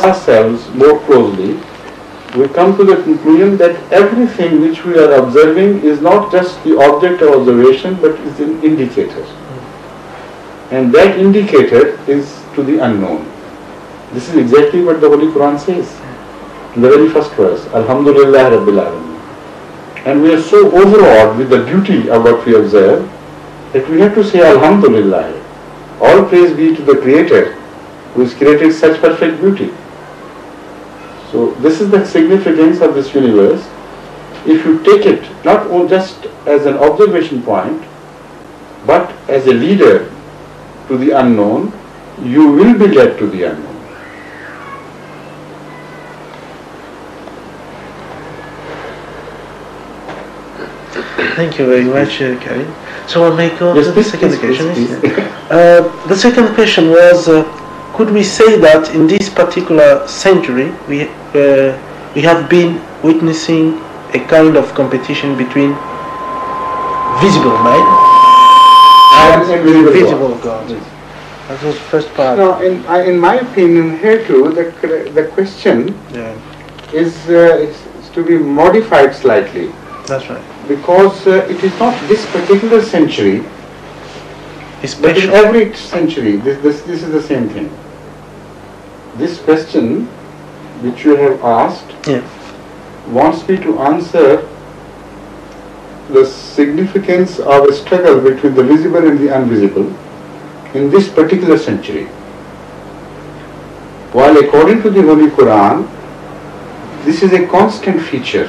ourselves more closely, we come to the conclusion that everything which we are observing is not just the object of observation, but is an indicator. And that indicator is to the unknown. This is exactly what the Holy Quran says. In the very first verse, Alhamdulillah Rabbil Alameen. And we are so overawed with the beauty of what we observe that we have to say Alhamdulillah. All praise be to the Creator who has created such perfect beauty. So this is the significance of this universe. If you take it not just as an observation point, but as a leader to the unknown, you will be led to the unknown. Thank you very much, Karim. So I may go to the second question. The second question was, could we say that in this particular century we have been witnessing a kind of competition between visible man and invisible God? That was the first part. No, in my opinion, here too, the question is to be modified slightly. That's right. Because it is not this particular century, but in every century, this is the same thing. This question which you have asked wants me to answer the significance of a struggle between the visible and the invisible in this particular century. While according to the Holy Quran, this is a constant feature.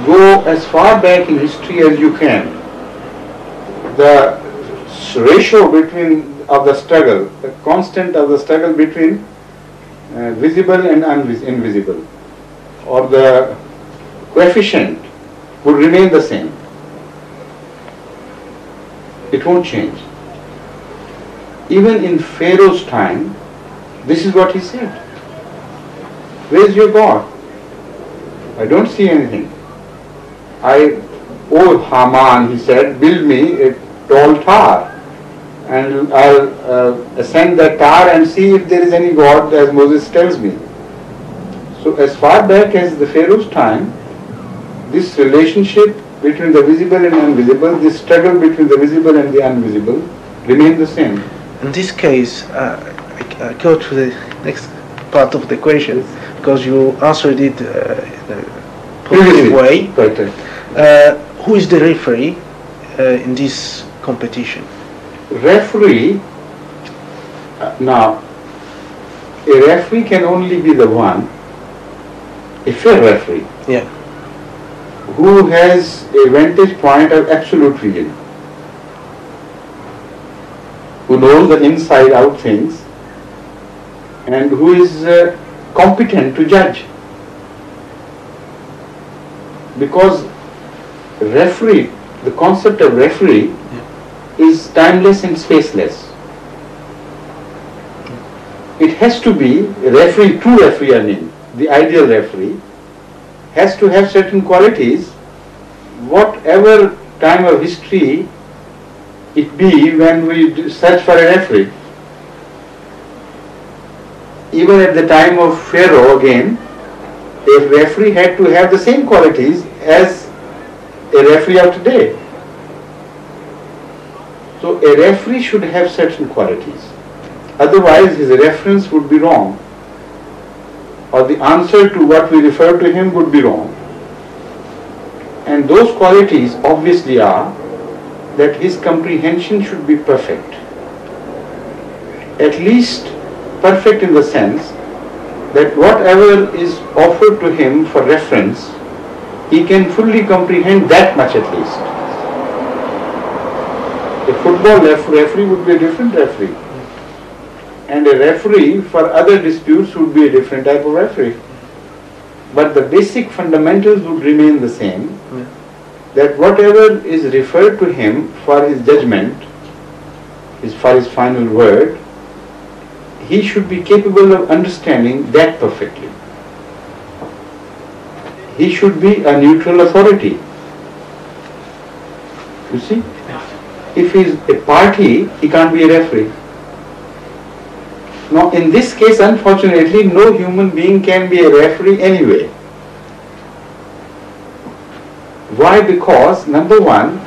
Go as far back in history as you can. The ratio of the struggle, the constant of the struggle between visible and invisible, or the coefficient would remain the same. It won't change. Even in Pharaoh's time, this is what he said. Where is your God? I don't see anything. Oh Haman, he said, build me a tall tower, and I'll ascend that tower and see if there is any God, as Moses tells me. So as far back as the Pharaoh's time, this relationship between the visible and invisible, this struggle between the visible and the invisible, remained the same. In this case, I go to the next part of the question, because you answered it in a positive way. Who is the referee in this competition? Referee, now, a referee can only be the one, a fair referee, who has a vantage point of absolute vision, who knows the inside out things, and who is competent to judge. Because referee, the concept of referee is timeless and spaceless. It has to be a referee, true referee, I mean, the ideal referee, has to have certain qualities, whatever time of history it be when we search for a referee. Even at the time of Pharaoh, again, a referee had to have the same qualities as a referee of today. So a referee should have certain qualities. Otherwise his reference would be wrong, or the answer to what we refer to him would be wrong. And those qualities obviously are that his comprehension should be perfect. At least perfect in the sense that whatever is offered to him for reference, he can fully comprehend that much at least. A football referee would be a different referee, and a referee for other disputes would be a different type of referee. But the basic fundamentals would remain the same, that whatever is referred to him for his judgment, for his final word, he should be capable of understanding that perfectly. He should be a neutral authority. You see? If he is a party, he can't be a referee. Now, in this case, unfortunately, no human being can be a referee anyway. Why? Because, number one,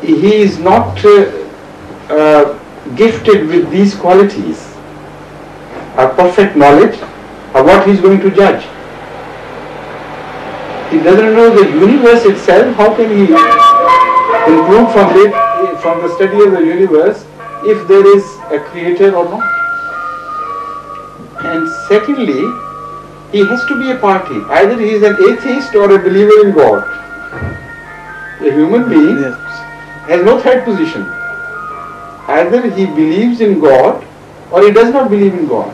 he is not gifted with these qualities, a perfect knowledge of what he is going to judge. He doesn't know the universe itself. How can he conclude from the study of the universe if there is a creator or not? And secondly, he has to be a party. Either he is an atheist or a believer in God. A human being has no third position. Either he believes in God or he does not believe in God.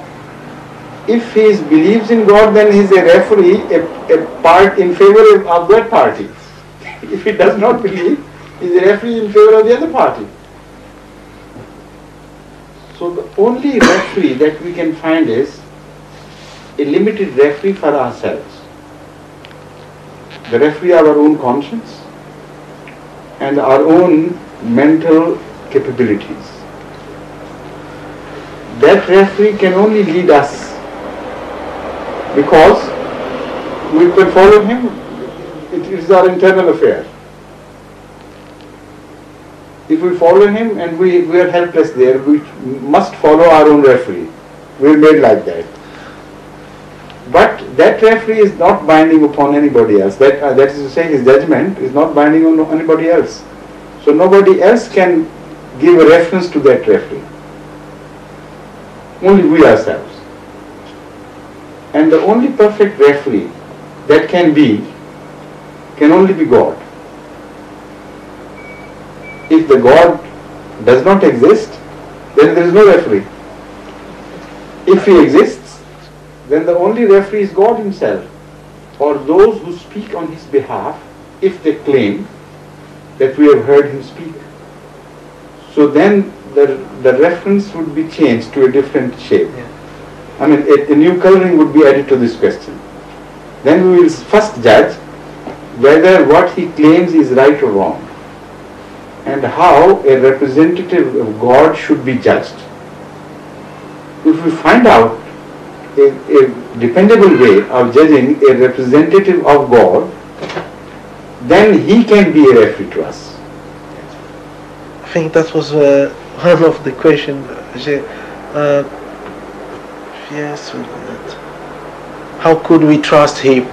If he believes in God, then he is a referee, a part in favor of that party. If he does not believe, he is a referee in favor of the other party. So the only referee that we can find is a limited referee for ourselves. The referee of our own conscience and our own mental capabilities. That referee can only lead us because we can follow him. It is our internal affair. If we follow him and we are helpless there, we must follow our own referee. We are made like that. But that referee is not binding upon anybody else. That is to say, his judgment is not binding on anybody else. So nobody else can give a reference to that referee. Only we ourselves. And the only perfect referee that can only be God. If the God does not exist, then there is no referee. If he exists, then the only referee is God himself, or those who speak on his behalf, if they claim that we have heard him speak. So then the reference would be changed to a different shape. Yeah. I mean, a new coloring would be added to this question. Then we will first judge whether what he claims is right or wrong, and how a representative of God should be judged. If we find out a dependable way of judging a representative of God, then he can be a referee to us. I think that was one of the questions. Yes, how could we trust him?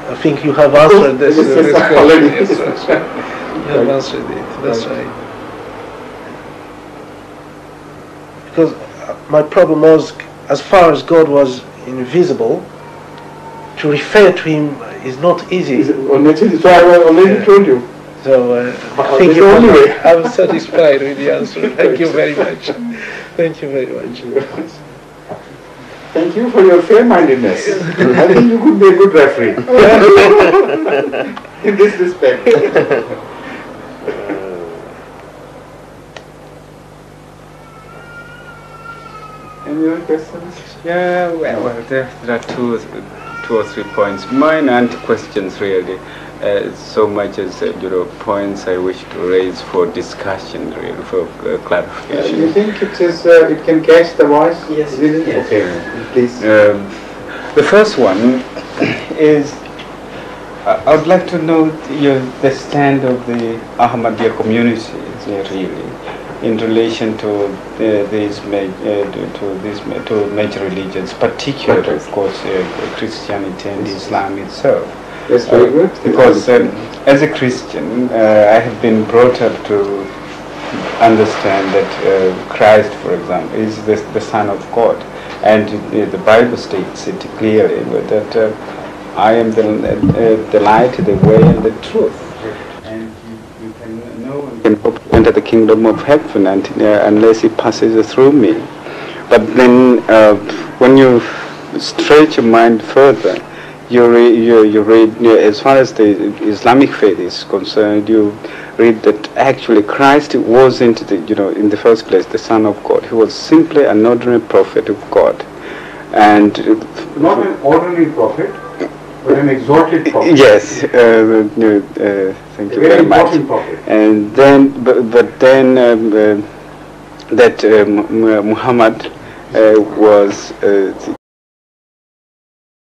I think you have answered this question. Yes, you have answered it. That's right. Because my problem was, as far as God was invisible, to refer to him is not easy. So I already told you. So I think I'm satisfied with the answer. Thank you very much. Thank you very much. Thank you for your fair-mindedness. I think you could be a good referee in this respect. Any other questions? Yeah, well there are two or three points. Mine aren't questions really, so much as points I wish to raise for discussion, really, for clarification. You think it can catch the voice? Yes. Yes. Okay, please. The first one is I would like to know the stand of the Ahmadiyya community, really, in relation to major religions, particularly, of course, Christianity and Islam itself. Yes, very good. Because as a Christian, I have been brought up to understand that Christ, for example, is the Son of God, and the Bible states it clearly that I am the light, the way, and the truth. And you can know and can hope to enter the kingdom of heaven unless it passes through me. But then when you stretch your mind further, you read, as far as the Islamic faith is concerned, you read that actually Christ wasn't, in the first place, the Son of God. He was simply an ordinary prophet of God. And not an ordinary prophet, but an exalted prophet. Yes, thank you very much. Prophet. And then, but then that Muhammad was